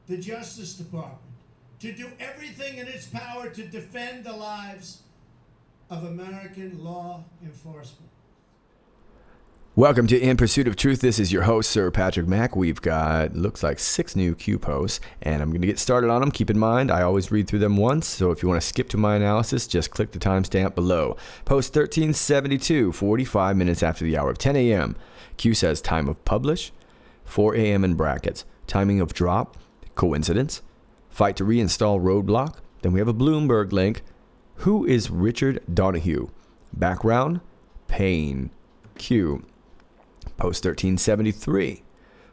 the Justice Department to do everything in its power to defend the lives of American law enforcement. Welcome to In Pursuit of Truth. This is your host, Sir Patrick Mack. We've got, looks like 6 new Q posts, and I'm going to get started on them. Keep in mind, I always read through them once, so if you want to skip to my analysis, just click the timestamp below. Post 1372, 45 minutes after the hour of 10 a.m. Q says time of publish, 4 a.m. in brackets. Timing of drop, coincidence. Fight to reinstall roadblock. Then we have a Bloomberg link. Who is Richard Donahue? Background, pain. Q. Post 1373.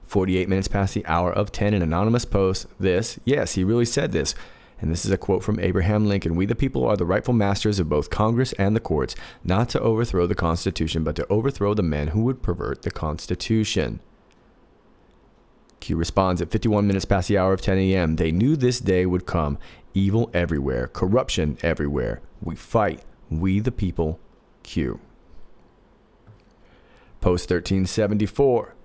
48 minutes past the hour of 10. An anonymous post. This, yes, he really said this. And this is a quote from Abraham Lincoln. We the people are the rightful masters of both Congress and the courts, not to overthrow the Constitution, but to overthrow the men who would pervert the Constitution. Q responds at 51 minutes past the hour of 10 a.m. They knew this day would come. Evil everywhere. Corruption everywhere. We fight. We the people. Q. Post 1374.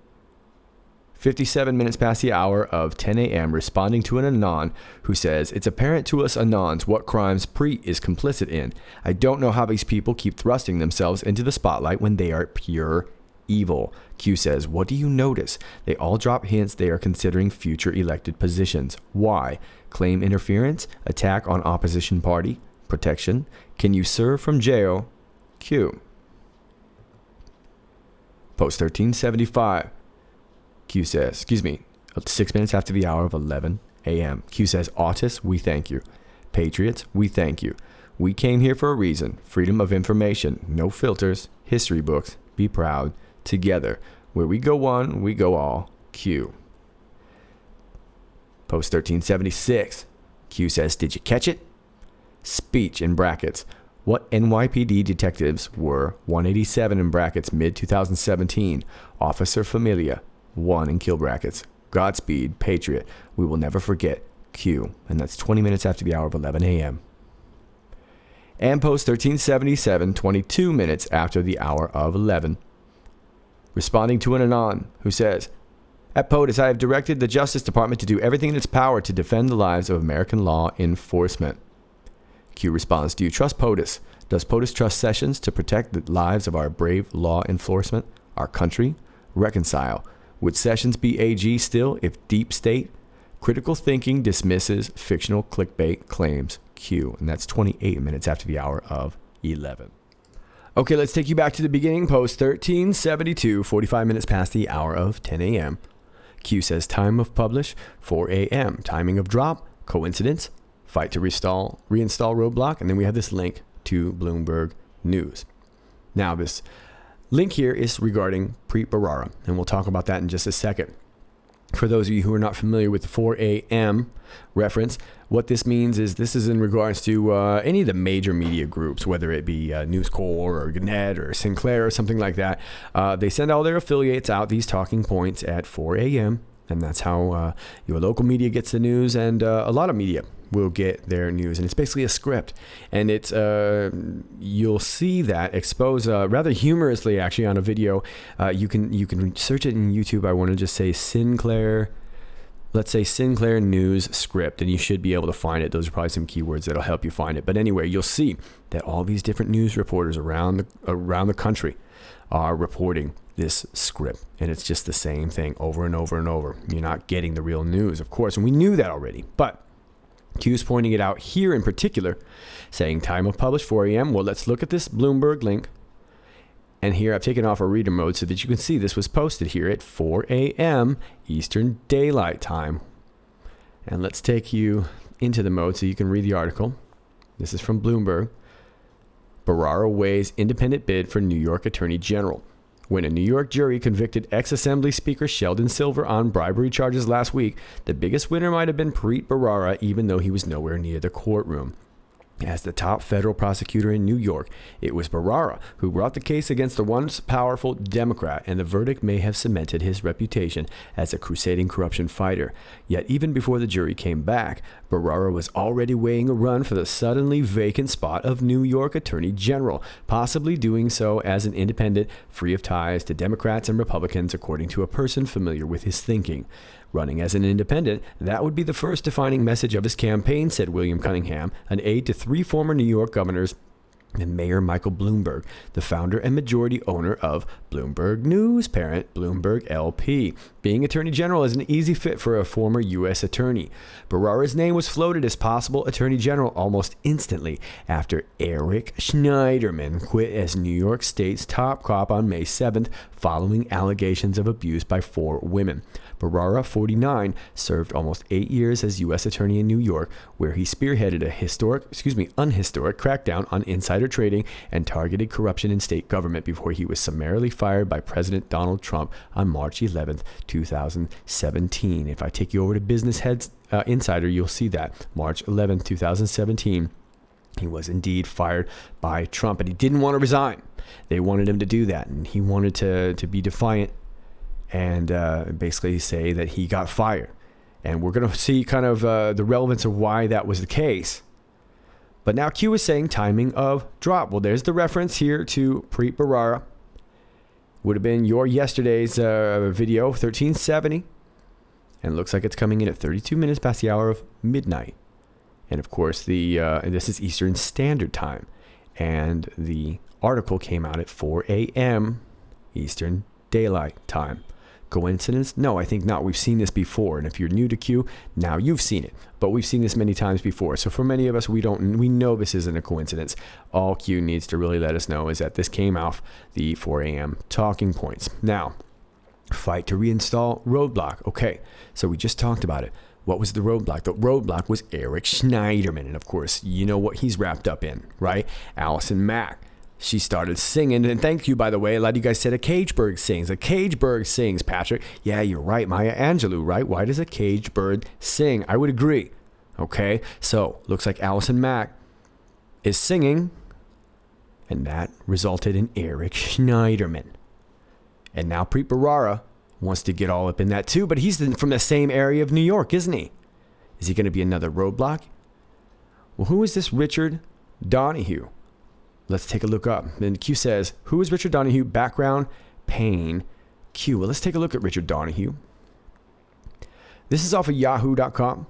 57 minutes past the hour of 10 a.m. responding to an Anon who says, it's apparent to us Anons what crimes Preet is complicit in. I don't know how these people keep thrusting themselves into the spotlight when they are pure evil. Q says, what do you notice? They all drop hints they are considering future elected positions. Why? Claim interference? Attack on opposition party? Protection? Can you serve from jail? Q. Post 1375. Q says, 6 minutes after the hour of 11 a.m. Q says, autists, we thank you. Patriots, we thank you. We came here for a reason. Freedom of information. No filters. History books. Be proud. Together. Where we go one, we go all. Q. Post 1376. Q says, did you catch it? Speech in brackets. What NYPD detectives were 187 in brackets mid-2017. Officer Familia. 1 in kill brackets. Godspeed, Patriot. We will never forget. Q. And that's 20 minutes after the hour of 11 a.m. And post 1377, 22 minutes after the hour of 11. Responding to an Anon who says, at POTUS, I have directed the Justice Department to do everything in its power to defend the lives of American law enforcement. Q responds, do you trust POTUS? Does POTUS trust Sessions to protect the lives of our brave law enforcement, our country? Reconcile. Would Sessions be AG still if deep state? Critical thinking dismisses fictional clickbait claims. Q. And that's 28 minutes after the hour of 11. Okay, let's take you back to the beginning. Post 1372, 45 minutes past the hour of 10 a.m. Q says time of publish, 4 a.m. Timing of drop, coincidence? Fight to reinstall roadblock. And then we have this link to Bloomberg News. Now, this link here is regarding Preet Bharara, and we'll talk about that in just a second. For those of you who are not familiar with the 4 a.m. reference, what this means is this is in regards to any of the major media groups, whether it be News Corps or Gannett or Sinclair or something like that. They send all their affiliates out these talking points at 4 a.m., and that's how your local media gets the news, and a lot of media will get their news. And it's basically a script. And it's you'll see that exposed rather humorously, actually, on a video. You can search it in YouTube. I want to just say Sinclair. Let's say Sinclair News script, and you should be able to find it. Those are probably some keywords that'll help you find it. But anyway, you'll see that all these different news reporters around the country are reporting this script, and it's just the same thing over and over and over. You're not getting the real news, of course, and we knew that already. But Q's pointing it out here in particular, saying time of publish 4 a.m. Well, let's look at this Bloomberg link. And here I've taken off a reader mode so that you can see this was posted here at 4 a.m. Eastern Daylight Time. And let's take you into the mode so you can read the article. This is from Bloomberg. Bharara weighs independent bid for New York Attorney General. When a New York jury convicted ex-Assembly Speaker Sheldon Silver on bribery charges last week, the biggest winner might have been Preet Bharara, even though he was nowhere near the courtroom. As the top federal prosecutor in New York, it was Bharara who brought the case against the once powerful Democrat, and the verdict may have cemented his reputation as a crusading corruption fighter. Yet even before the jury came back, Bharara was already weighing a run for the suddenly vacant spot of New York Attorney General, possibly doing so as an independent, free of ties to Democrats and Republicans, according to a person familiar with his thinking. Running as an independent, that would be the first defining message of his campaign, said William Cunningham, an aide to 3 former New York governors and Mayor Michael Bloomberg, the founder and majority owner of Bloomberg News parent Bloomberg LP. Being Attorney General is an easy fit for a former U.S. attorney. Bharara's name was floated as possible Attorney General almost instantly after Eric Schneiderman quit as New York State's top cop on May 7th following allegations of abuse by 4 women. Bharara, 49, served almost 8 years as U.S. Attorney in New York, where he spearheaded a unhistoric crackdown on insider trading and targeted corruption in state government before he was summarily fired by President Donald Trump on March 11th, 2017. If I take you over to Business Heads Insider, you'll see that March 11th, 2017. He was indeed fired by Trump, and he didn't want to resign. They wanted him to do that, and he wanted to be defiant and basically say that he got fired. And we're going to see kind of the relevance of why that was the case. But now Q is saying timing of drop. Well, there's the reference here to Preet Bharara. Would have been your yesterday's video, 1370. And it looks like it's coming in at 32 minutes past the hour of midnight. And of course, and this is Eastern Standard Time. And the article came out at 4 a.m. Eastern Daylight Time. Coincidence? No, I think not. We've seen this before. And if you're new to Q, now you've seen it. But we've seen this many times before. So for many of us, we know this isn't a coincidence. All Q needs to really let us know is that this came off the 4 a.m. talking points. Now, fight to reinstall roadblock. Okay, so we just talked about it. What was the roadblock? The roadblock was Eric Schneiderman. And of course, you know what he's wrapped up in, right? Allison Mack. She started singing, and thank you, by the way. A lot of you guys said a cage bird sings. A cage bird sings, Patrick. Yeah, you're right. Maya Angelou, right? Why does a cage bird sing? I would agree. Okay, so looks like Allison Mack is singing, and that resulted in Eric Schneiderman. And now Preet Bharara wants to get all up in that too, but he's from the same area of New York, isn't he? Is he going to be another roadblock? Well, who is this Richard Donahue? Let's take a look up. And Q says, who is Richard Donahue? Background, pain, Q. Well, let's take a look at Richard Donahue. This is off of yahoo.com.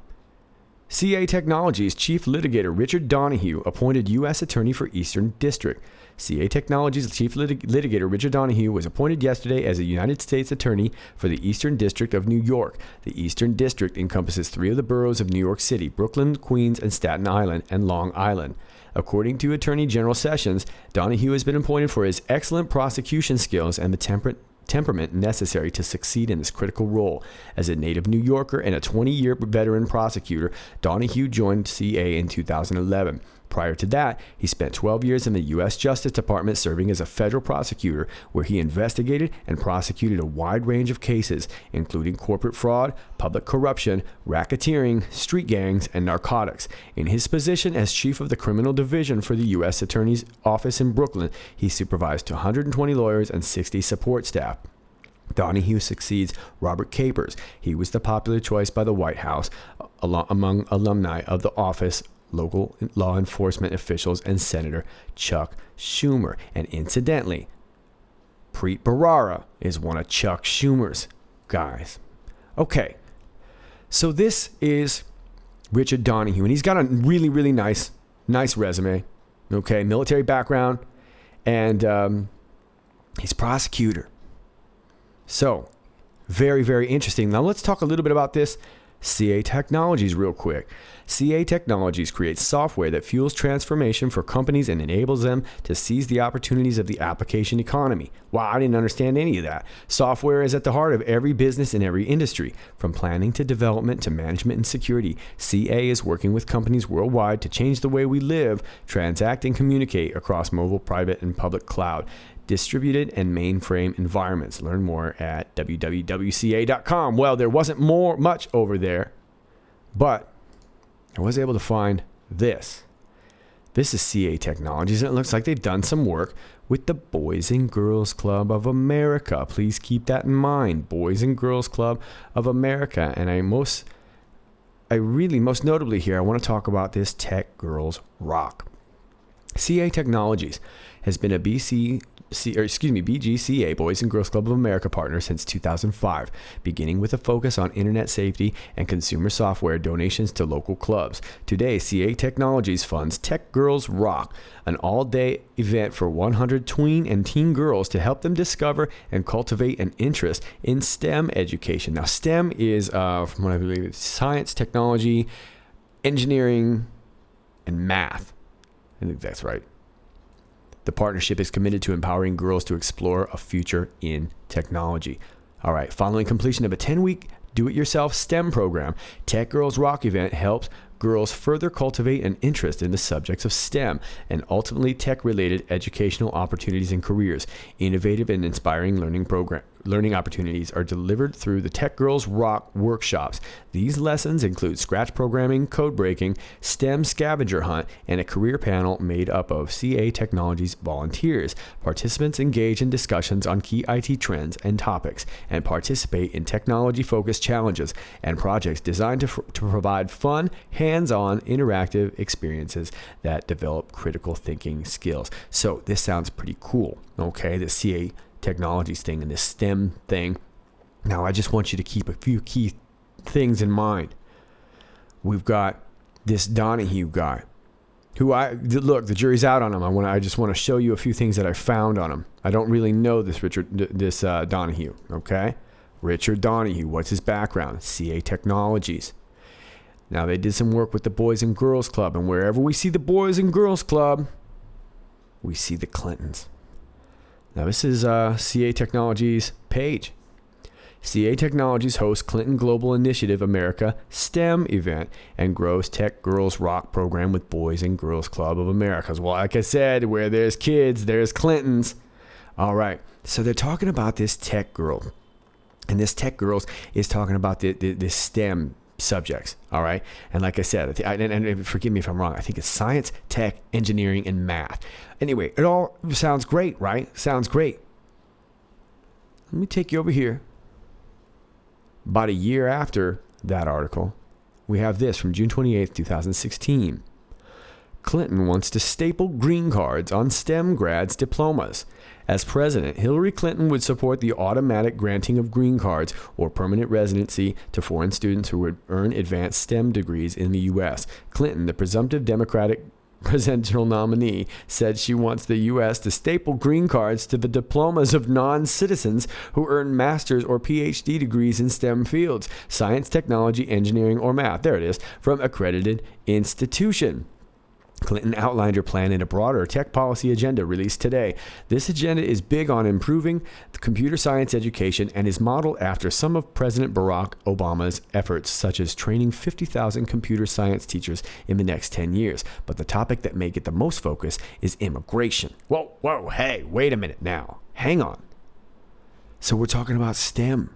CA Technologies chief litigator Richard Donahue appointed U.S. Attorney for Eastern District. CA Technologies chief litigator Richard Donahue was appointed yesterday as a United States Attorney for the Eastern District of New York. The Eastern District encompasses 3 of the boroughs of New York City, Brooklyn, Queens, and Staten Island, and Long Island. According to Attorney General Sessions, Donahue has been appointed for his excellent prosecution skills and the temperament necessary to succeed in this critical role. As a native New Yorker and a 20-year veteran prosecutor, Donahue joined CA in 2011. Prior to that, he spent 12 years in the U.S. Justice Department serving as a federal prosecutor, where he investigated and prosecuted a wide range of cases, including corporate fraud, public corruption, racketeering, street gangs, and narcotics. In his position as chief of the criminal division for the U.S. Attorney's Office in Brooklyn, he supervised 120 lawyers and 60 support staff. Donahue succeeds Robert Capers. He was the popular choice by the White House among alumni of the office, local law enforcement officials, and Senator Chuck Schumer. And incidentally, Preet Bharara is one of Chuck Schumer's guys. Okay, so this is Richard Donahue, and he's got a really, really nice resume. Okay, military background, and he's prosecutor. So, very, very interesting. Now let's talk a little bit about this CA Technologies real quick. CA Technologies creates software that fuels transformation for companies and enables them to seize the opportunities of the application economy. Wow, I didn't understand any of that. Software is at the heart of every business in every industry, from planning to development to management and security. CA is working with companies worldwide to change the way we live, transact, and communicate across mobile, private, and public cloud, distributed, and mainframe environments. Learn more at www.ca.com. Well, there wasn't much over there, but I was able to find this. This is CA Technologies, and it looks like they've done some work with the Boys and Girls Club of America. Please keep that in mind, Boys and Girls Club of America. And most notably here, I want to talk about this Tech Girls Rock. CA Technologies has been a BGCA, Boys and Girls Club of America partner since 2005, beginning with a focus on internet safety and consumer software donations to local clubs. Today, CA Technologies funds Tech Girls Rock, an all-day event for 100 tween and teen girls to help them discover and cultivate an interest in STEM education. Now, STEM is, from what I believe, it's science, technology, engineering, and math. I think that's right. The partnership is committed to empowering girls to explore a future in technology. All right, following completion of a 10-week do-it-yourself STEM program, Tech Girls Rock event helps girls further cultivate an interest in the subjects of STEM and ultimately tech-related educational opportunities and careers. Innovative and inspiring learning opportunities are delivered through the Tech Girls Rock workshops. These lessons include scratch programming, code breaking, STEM scavenger hunt, and a career panel made up of CA Technologies volunteers. Participants engage in discussions on key IT trends and topics and participate in technology-focused challenges and projects designed to provide fun, hands-on, interactive experiences that develop critical thinking skills. So this sounds pretty cool, okay? The CA Technologies thing and this STEM thing. Now, I just want you to keep a few key things in mind. We've got this Donahue guy, who look, the jury's out on him. I just want to show you a few things that I found on him. I don't really know this Donahue, okay? Richard Donahue, what's his background? CA Technologies. Now, they did some work with the Boys and Girls Club, and wherever we see the Boys and Girls Club, we see the Clintons. Now, this is CA Technologies' page. CA Technologies hosts Clinton Global Initiative America STEM event and grows Tech Girls Rock program with Boys and Girls Club of America. Well, like I said, where there's kids, there's Clintons. All right, so they're talking about this Tech Girl. And this Tech Girls is talking about the STEM subjects, all right? And like I said, and forgive me if I'm wrong, I think it's science, tech, engineering, and math. Anyway, it all sounds great, right? Sounds great. Let me take you over here. About a year after that article, we have this from June 28th, 2016. Clinton wants to staple green cards on STEM grads' diplomas. As president, Hillary Clinton would support the automatic granting of green cards or permanent residency to foreign students who would earn advanced STEM degrees in the U.S. Clinton, the presumptive Democratic presidential nominee, said she wants the U.S. to staple green cards to the diplomas of non-citizens who earn master's or PhD degrees in STEM fields, science, technology, engineering, or math. There it is, from accredited institution. Clinton outlined her plan in a broader tech policy agenda released today. This agenda is big on improving the computer science education and is modeled after some of President Barack Obama's efforts, such as training 50,000 computer science teachers in the next 10 years. But the topic that may get the most focus is immigration. Whoa, hey, wait a minute now. Hang on. So we're talking about STEM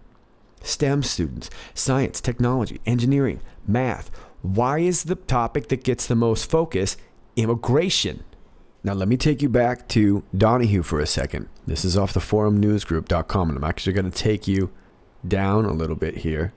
students, science, technology, engineering, math. Why is the topic that gets the most focus immigration? Now, let me take you back to Donahue for a second. This is off the forumnewsgroup.com, and I'm actually going to take you down a little bit here.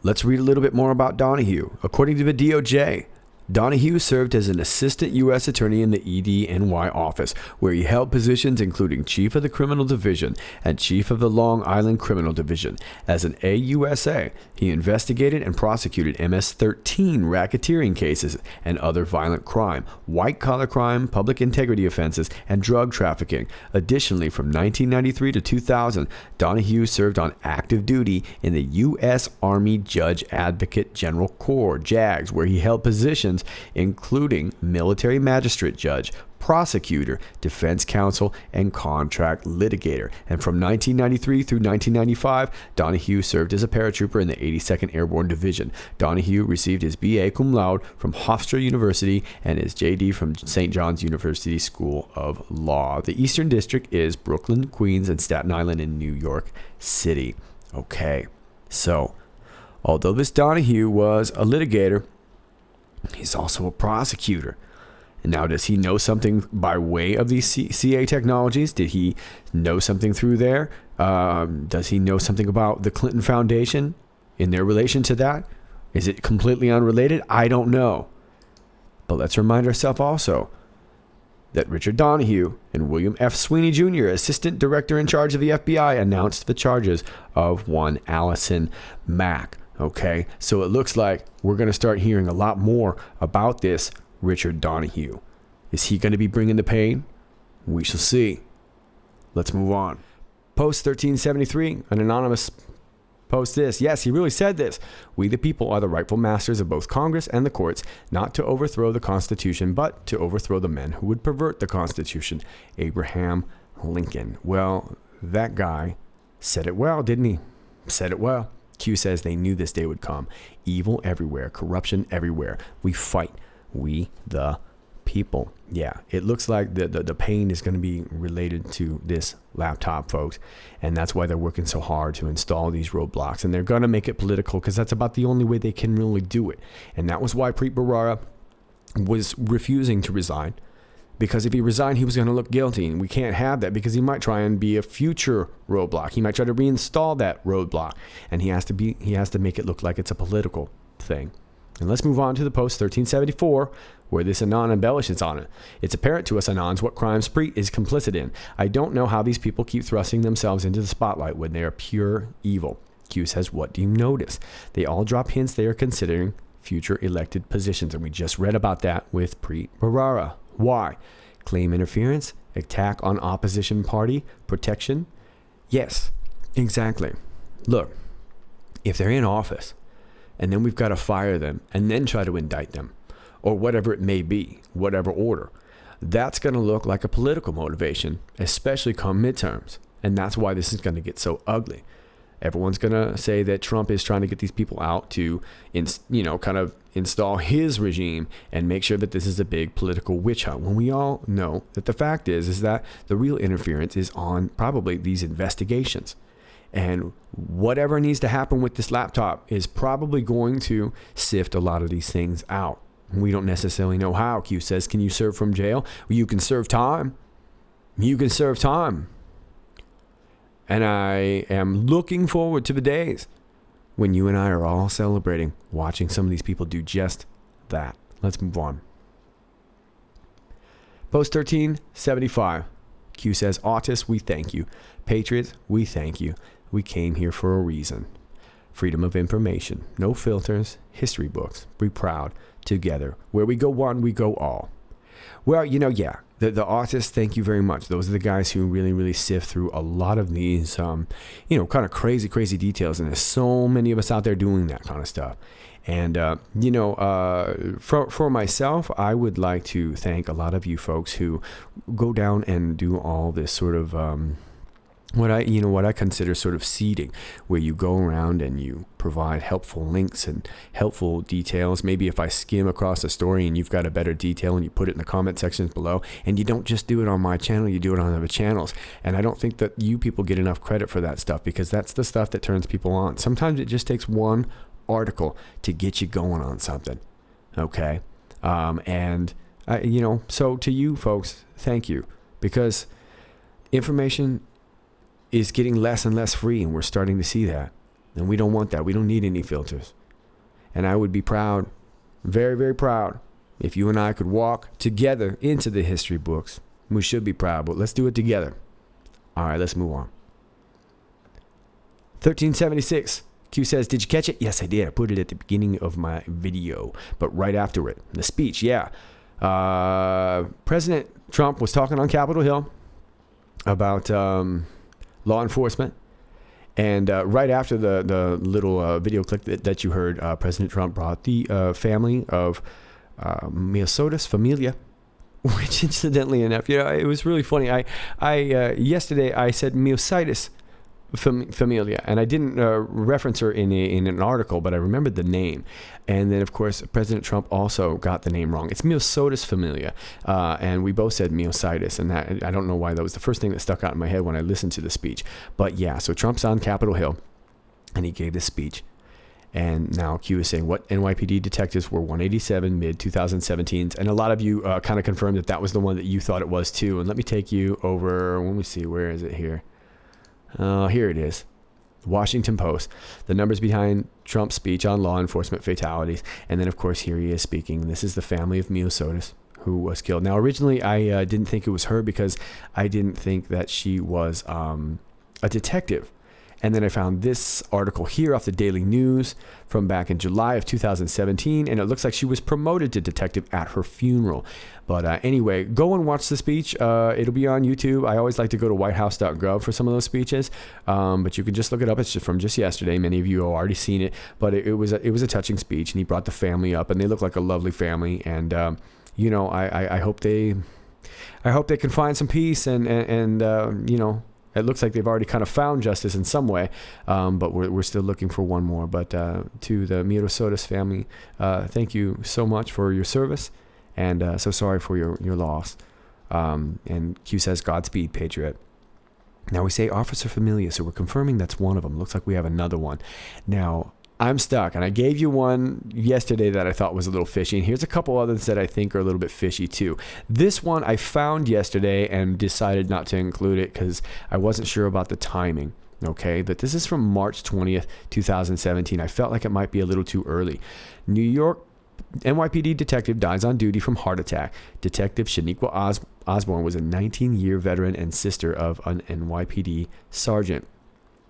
Let's read a little bit more about Donahue. According to the DOJ, Donahue served as an assistant U.S. attorney in the EDNY office, where he held positions including chief of the criminal division and chief of the Long Island criminal division. As an AUSA, he investigated and prosecuted MS-13 racketeering cases and other violent crime, white-collar crime, public integrity offenses, and drug trafficking. Additionally, from 1993 to 2000, Donahue served on active duty in the U.S. Army Judge Advocate General Corps, JAGS, where he held positions including military magistrate judge, prosecutor, defense counsel, and contract litigator. And from 1993 through 1995, Donahue served as a paratrooper in the 82nd Airborne Division. Donahue received his B.A. cum laude from Hofstra University and his J.D. from St. John's University School of Law. The Eastern District is Brooklyn, Queens, and Staten Island in New York City. Okay, so although this Donahue was a litigator, he's also a prosecutor. And now, does he know something by way of these CA Technologies? Did he know something through there? Does he know something about the Clinton Foundation in their relation to that? Is it completely unrelated? I don't know. But let's remind ourselves also that Richard Donahue and William F. Sweeney Jr., assistant director in charge of the FBI, announced the charges of one Allison Mack. Okay, so it looks like we're going to start hearing a lot more about this Richard Donahue. Is he going to be bringing the pain? We shall see. Let's move on. Post 1373, an anonymous post this. Yes, he really said this. We the people are the rightful masters of both Congress and the courts, not to overthrow the Constitution, but to overthrow the men who would pervert the Constitution. Abraham Lincoln. Well, that guy said it well, didn't he? Said it well. Q says they knew this day would come. Evil everywhere, corruption everywhere. We fight. We the people. Yeah, it looks like the pain is going to be related to this laptop, folks. And that's why they're working so hard to install these roadblocks. And they're going to make it political because that's about the only way they can really do it. And that was why Preet Bharara was refusing to resign. Because if he resigned, he was going to look guilty. And we can't have that because he might try and be a future roadblock. He might try to reinstall that roadblock. And he has to make it look like it's a political thing. And let's move on to the post 1374, where this Anon embellishes on it. It's apparent to us Anons what crimes Preet is complicit in. I don't know how these people keep thrusting themselves into the spotlight when they are pure evil. Q says, what do you notice? They all drop hints they are considering future elected positions. And we just read about that with Preet Bharara. Why? Claim interference? Attack on opposition party? Protection? Yes, exactly. Look, if they're in office, and then we've got to fire them and then try to indict them, or whatever it may be, whatever order, that's going to look like a political motivation, especially come midterms. And that's why this is going to get so ugly. Everyone's going to say that Trump is trying to get these people out to, kind of install his regime and make sure that this is a big political witch hunt. When we all know that the fact is that the real interference is on probably these investigations. And whatever needs to happen with this laptop is probably going to sift a lot of these things out. We don't necessarily know how. Q says, can you serve from jail? Well, you can serve time. You can serve time. And I am looking forward to the days when you and I are all celebrating, watching some of these people do just that. Let's move on. Post 1375. Q says, autists, we thank you. Patriots, we thank you. We came here for a reason. Freedom of information. No filters. History books. Be proud. Together. Where we go one, we go all. Well, the autists, thank you very much. Those are the guys who really, really sift through a lot of these, kind of crazy details. And there's so many of us out there doing that kind of stuff. And, for myself, I would like to thank a lot of you folks who go down and do all this sort of, what I consider sort of seeding, where you go around and you provide helpful links and helpful details. Maybe if I skim across a story and you've got a better detail and you put it in the comment sections below, and you don't just do it on my channel, you do it on other channels. And I don't think that you people get enough credit for that stuff, because that's the stuff that turns people on. Sometimes it just takes one article to get you going on something. Okay. So to you folks, thank you, because information is getting less and less free, and we're starting to see that. And we don't want that. We don't need any filters. And I would be proud, very, very proud, if you and I could walk together into the history books. We should be proud, but let's do it together. All right, let's move on. 1376. Q says, did you catch it? Yes, I did. I put it at the beginning of my video, but right after it. The speech, yeah. President Trump was talking on Capitol Hill about law enforcement. And right after the little video clip that you heard, President Trump brought the family of Miosotis Familia, which incidentally enough, it was really funny. Yesterday I said Miosotis Familia, and I didn't reference her in an article, but I remembered the name. And then, of course, President Trump also got the name wrong. It's Miosotis Familia, and we both said Miosotis, and that, I don't know why that was the first thing that stuck out in my head when I listened to the speech. But yeah, so Trump's on Capitol Hill, and he gave this speech. And now Q is saying what NYPD detectives were 187 mid-2017s. And a lot of you kind of confirmed that was the one that you thought it was too. And let me take you over, let me see, where is it here? Here it is. Washington Post, the numbers behind Trump's speech on law enforcement fatalities. And then, of course, here he is speaking. This is the family of Miosotis, who was killed. Now, originally, I didn't think it was her because I didn't think that she was a detective. And then I found this article here off the Daily News from back in July of 2017, and it looks like she was promoted to detective at her funeral. But anyway, go and watch the speech. It'll be on YouTube. I always like to go to whitehouse.gov for some of those speeches, but you can just look it up. It's just from just yesterday. Many of you have already seen it, but it was a touching speech, and he brought the family up, and they look like a lovely family. And I hope they can find some peace and it looks like they've already kind of found justice in some way, but we're still looking for one more. But to the Miosotis family, thank you so much for your service, and so sorry for your loss. And Q says, Godspeed, Patriot. Now we say Officer Familia, so we're confirming that's one of them. Looks like we have another one. Now, I'm stuck, and I gave you one yesterday that I thought was a little fishy, and here's a couple others that I think are a little bit fishy too. This one I found yesterday and decided not to include it because I wasn't sure about the timing, okay? But this is from March 20th, 2017. I felt like it might be a little too early. New York NYPD detective dies on duty from heart attack. Detective Shaniqua Osborne was a 19-year veteran and sister of an NYPD sergeant.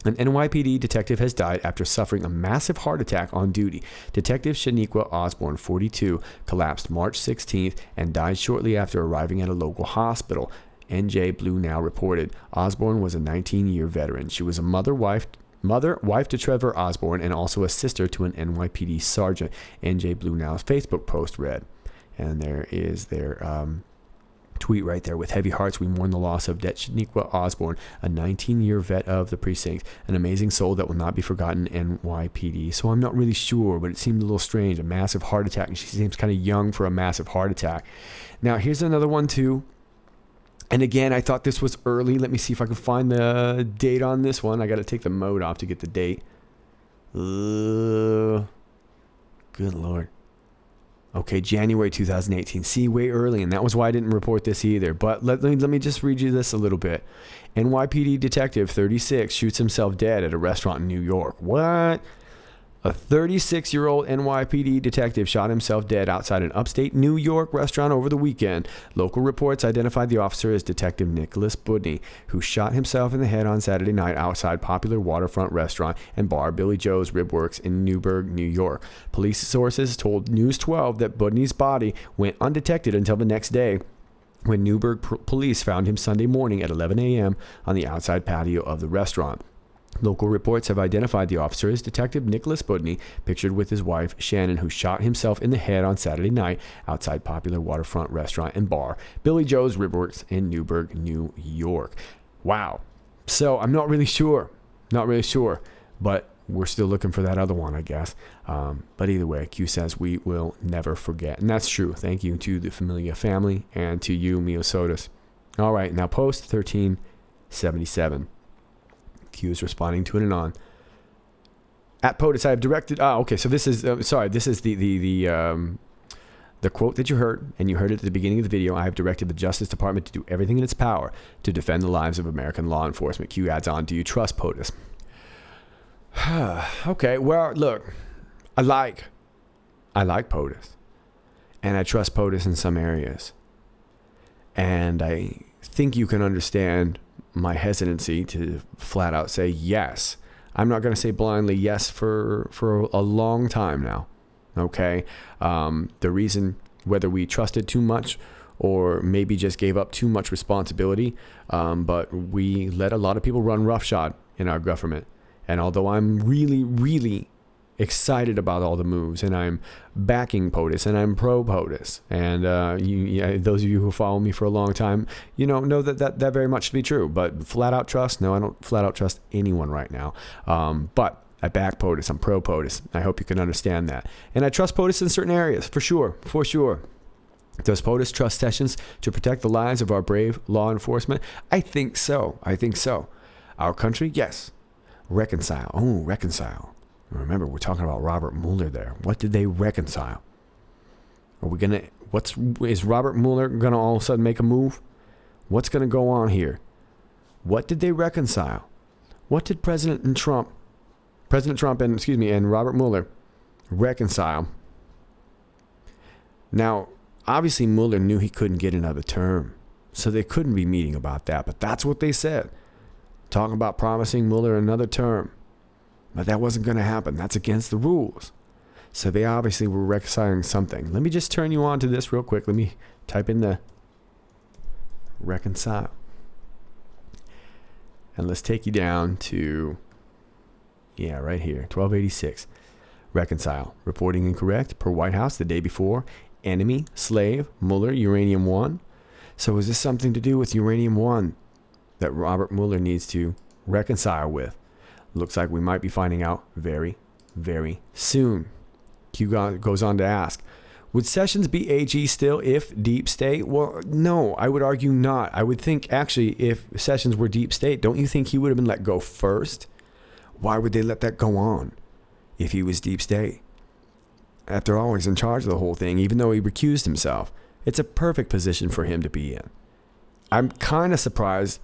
An NYPD detective has died after suffering a massive heart attack on duty. Detective Shaniqua Osborne, 42, collapsed March 16th and died shortly after arriving at a local hospital. NJ Blue Now reported. Osborne was a 19-year veteran. She was a wife to Trevor Osborne, and also a sister to an NYPD sergeant. NJ Blue Now's Facebook post read. And there is their tweet right there. With heavy hearts, we mourn the loss of Shaniqua Osborne, a 19-year vet of the precinct, an amazing soul that will not be forgotten, NYPD. So I'm not really sure, but it seemed a little strange. A massive heart attack, and she seems kind of young for a massive heart attack. Now, here's another one, too. And again, I thought this was early. Let me see if I can find the date on this one. I got to take the mode off to get the date. Good Lord. Okay, January 2018. See, way early, and that was why I didn't report this either. But let me just read you this a little bit. NYPD detective 36 shoots himself dead at a restaurant in New York. What? A 36-year-old NYPD detective shot himself dead outside an upstate New York restaurant over the weekend. Local reports identified the officer as Detective Nicholas Budney, who shot himself in the head on Saturday night outside popular waterfront restaurant and bar Billy Joe's Rib Works in Newburgh, New York. Police sources told News 12 that Budney's body went undetected until the next day, when Newburgh police found him Sunday morning at 11 a.m. on the outside patio of the restaurant. Local reports have identified the officer as Detective Nicholas Budney, pictured with his wife, Shannon, who shot himself in the head on Saturday night outside popular waterfront restaurant and bar Billy Joe's Rib Works in Newburgh, New York. Wow. So I'm not really sure, but we're still looking for that other one, I guess. But either way, Q says we will never forget. And that's true. Thank you to the Familia family and to you, Miosotis. All right, now post 1377. Q is responding to an Anon. At POTUS, I have directed. Okay. So this is This is the quote that you heard, and you heard it at the beginning of the video. I have directed the Justice Department to do everything in its power to defend the lives of American law enforcement. Q adds on, do you trust POTUS? Okay. Well, look, I like POTUS, and I trust POTUS in some areas, and I think you can understand my hesitancy to flat out say yes. I'm not going to say blindly yes for a long time now. Okay. The reason, whether we trusted too much or maybe just gave up too much responsibility, but we let a lot of people run roughshod in our government. And although I'm really, really excited about all the moves, and I'm backing POTUS, and I'm pro POTUS, and those of you who follow me for a long time, know that very much to be true. But flat out trust? No, I don't flat out trust anyone right now. But I back POTUS. I'm pro POTUS. I hope you can understand that. And I trust POTUS in certain areas, for sure. Does POTUS trust sessions to protect the lives of our brave law enforcement? I think so. Our country, yes. Reconcile. Oh, reconcile. Remember, we're talking about Robert Mueller there. What did they reconcile? Is Robert Mueller gonna all of a sudden make a move? What's gonna go on here? What did they reconcile? What did President Trump President Trump and Robert Mueller reconcile. Now, obviously Mueller knew he couldn't get another term, so they couldn't be meeting about that, but that's what they said. Talking about promising Mueller another term. But that wasn't going to happen. That's against the rules. So they obviously were reconciling something. Let me just turn you on to this real quick. Let me type in the reconcile. And let's take you down to, right here, 1286. Reconcile. Reporting incorrect per White House the day before. Enemy, slave, Mueller, uranium 1. So is this something to do with uranium 1 that Robert Mueller needs to reconcile with? Looks like we might be finding out very, very soon. Q goes on to ask, would Sessions be AG still if deep state? Well, no, I would argue not. I would think actually if Sessions were deep state, don't you think he would have been let go first? Why would they let that go on if he was deep state? After all, he's in charge of the whole thing, even though he recused himself. It's a perfect position for him to be in. I'm kind of surprised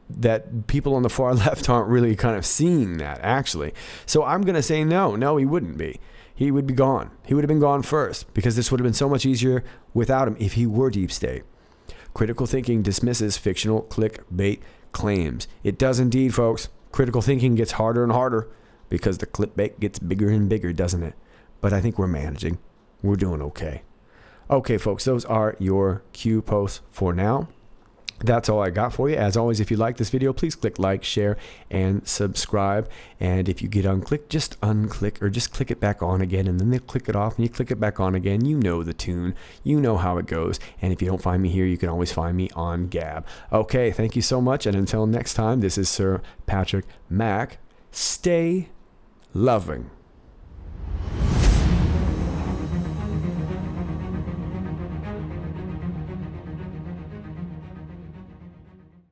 that people on the far left aren't really kind of seeing that, actually. So I'm going to say no, he wouldn't be. He would be gone. He would have been gone first, because this would have been so much easier without him if he were deep state. Critical thinking dismisses fictional clickbait claims. It does indeed, folks. Critical thinking gets harder and harder because the clickbait gets bigger and bigger, doesn't it? But I think we're managing. We're doing okay. Okay, folks, those are your Q posts for now. That's all I got for you. As always, if you like this video, please click like, share, and subscribe. And if you get unclicked, just unclick or just click it back on again, and then they click it off and you click it back on again. You know the tune. You know how it goes. And if you don't find me here, you can always find me on Gab. Okay, thank you so much. And until next time, this is Sir Patrick Mack. Stay loving.